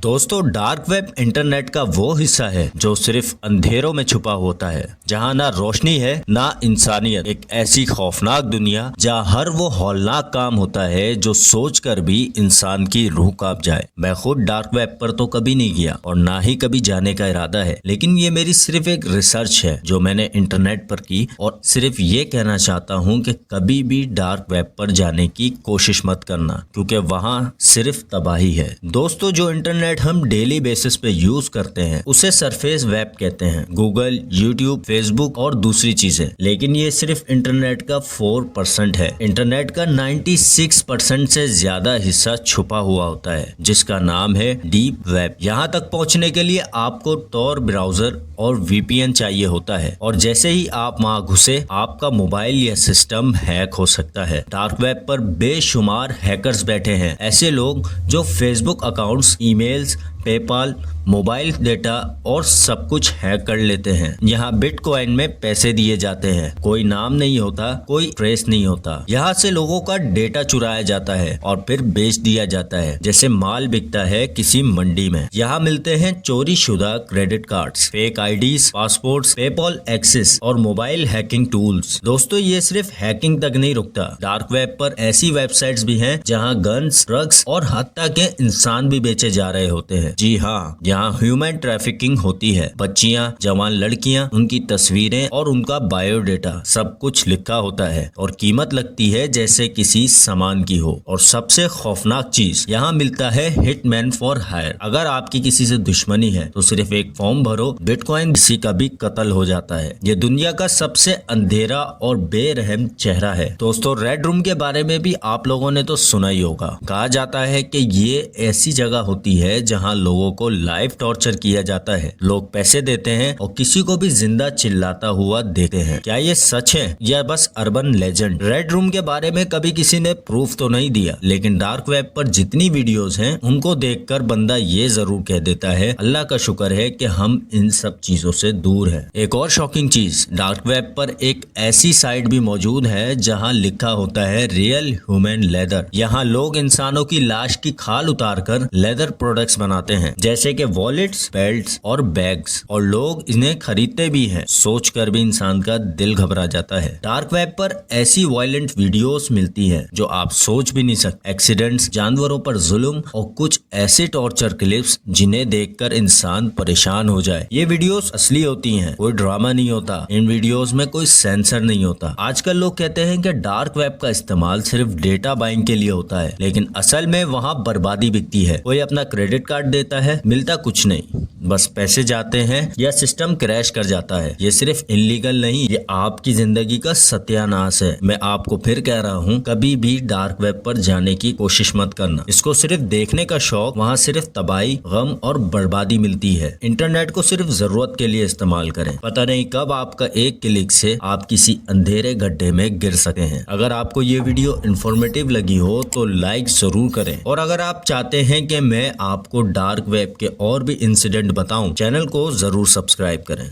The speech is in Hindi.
दोस्तों, डार्क वेब इंटरनेट का वो हिस्सा है जो सिर्फ अंधेरों में छुपा होता है, जहां ना रोशनी है ना इंसानियत। एक ऐसी खौफनाक दुनिया जहां हर वो हौलनाक काम होता है जो सोचकर भी इंसान की रूह कांप जाए। मैं खुद डार्क वेब पर तो कभी नहीं गया और ना ही कभी जाने का इरादा है, लेकिन ये मेरी सिर्फ एक रिसर्च है जो मैंने इंटरनेट पर की और सिर्फ ये कहना चाहता हूँ कि कभी भी डार्क वेब पर जाने की कोशिश मत करना, क्योंकि वहाँ सिर्फ तबाही है। दोस्तों, जो इंटरनेट हम डेली बेसिस पे यूज करते हैं उसे सरफेस वेब कहते हैं। गूगल, यूट्यूब, फेसबुक और दूसरी चीजें, लेकिन ये सिर्फ इंटरनेट का 4% है। इंटरनेट का 96% से ज्यादा हिस्सा छुपा हुआ होता है, जिसका नाम है डीप वेब। यहाँ तक पहुँचने के लिए आपको टॉर ब्राउजर और वीपीएन चाहिए होता है, और जैसे ही आप वहाँ घुसे आपका मोबाइल या सिस्टम हैक हो सकता है। डार्क वेब पर बेशुमार हैकर्स बैठे हैं, ऐसे लोग जो Facebook accounts, emails, PayPal, mobile data और सब कुछ हैक कर लेते हैं। यहाँ बिटकॉइन में पैसे दिए जाते हैं, कोई नाम नहीं होता, कोई ट्रेस नहीं होता। यहाँ से लोगों का डेटा चुराया जाता है और फिर बेच दिया जाता है, जैसे माल बिकता है किसी मंडी में। यहाँ मिलते हैं चोरी शुदा credit cards, fake IDs, passports, PayPal access और मोबाइल हैकिंग टूल्स। दोस्तों, ये सिर्फ हैकिंग तक नहीं रुकता। डार्क वेब पर ऐसी वेबसाइट्स भी हैं जहाँ गन्स, ड्रग्स और हत्या के इंसान भी बेचे जा रहे होते हैं। जी हाँ, यहाँ ह्यूमन ट्रैफिकिंग होती है। बच्चियाँ, जवान लड़कियाँ, उनकी तस्वीरें और उनका बायोडेटा सब कुछ लिखा होता है और कीमत लगती है जैसे किसी सामान की हो। और सबसे खौफनाक चीज, यहाँ मिलता है हिटमैन फॉर हायर। अगर आपकी किसी से दुश्मनी है तो सिर्फ एक फॉर्म भरो, बिटकॉइन किसी का भी कत्ल हो जाता है। ये दुनिया का सबसे अंधेरा और बेरहम चेहरा है। दोस्तों, रेड रूम के बारे में भी आप लोगों ने तो सुना ही होगा। कहा जाता है कि ये ऐसी जगह होती है जहाँ लोगों को लाइव टॉर्चर किया जाता है। लोग पैसे देते हैं और किसी को भी जिंदा चिल्लाता हुआ देखते हैं। क्या ये सच है या बस अर्बन लेजेंड? रेड रूम के बारे में कभी किसी ने प्रूफ तो नहीं दिया, लेकिन डार्क वेब पर जितनी वीडियोस हैं उनको देखकर बंदा ये जरूर कह देता है, अल्लाह का शुक्र है कि हम इन सब चीजों से दूर हैं। एक और शॉकिंग चीज, डार्क वेब पर एक ऐसी साइट भी मौजूद है जहाँ लिखा होता है रियल ह्यूमन लेदर। यहाँ लोग इंसानों की लाश की खाल उतार कर लेदर प्रोडक्ट्स बनाते हैं, जैसे कि वॉलेट्स, बेल्ट्स और बैग्स, और लोग इन्हें खरीदते भी हैं। सोचकर भी इंसान का दिल घबरा जाता है। डार्क वेब पर ऐसी वायलेंट वीडियोस मिलती हैं जो आप सोच भी नहीं सकते। एक्सीडेंट्स, जानवरों पर जुल्म और कुछ ऐसे टॉर्चर क्लिप्स जिन्हें देखकर इंसान परेशान हो जाए। ये वीडियोस असली होती हैं, कोई ड्रामा नहीं होता। इन वीडियोस में कोई सेंसर नहीं होता। आजकल लोग कहते हैं कि डार्क वेब का इस्तेमाल सिर्फ डेटा बाइंग के लिए होता है, लेकिन असल में वहाँ बर्बादी बिकती है। कोई अपना क्रेडिट कार्ड देता है, मिलता कुछ नहीं, बस पैसे जाते हैं या सिस्टम क्रैश कर जाता है। ये सिर्फ इलीगल नहीं, ये आपकी जिंदगी का सत्यानाश है। मैं आपको फिर कह रहा हूँ, कभी भी डार्क वेब पर जाने की कोशिश मत करना। इसको सिर्फ देखने का शौक, वहाँ सिर्फ तबाही, गम और बर्बादी मिलती है। इंटरनेट को सिर्फ जरूरत के लिए इस्तेमाल करें। पता नहीं कब आपका एक क्लिक से आप किसी अंधेरे गड्ढे में गिर सकते हैं। अगर आपको ये वीडियो इंफॉर्मेटिव लगी हो तो लाइक जरूर करें, और अगर आप चाहते हैं कि मैं आपको डार्क वेब के और भी इंसिडेंट बताऊं, चैनल को जरूर सब्सक्राइब करें।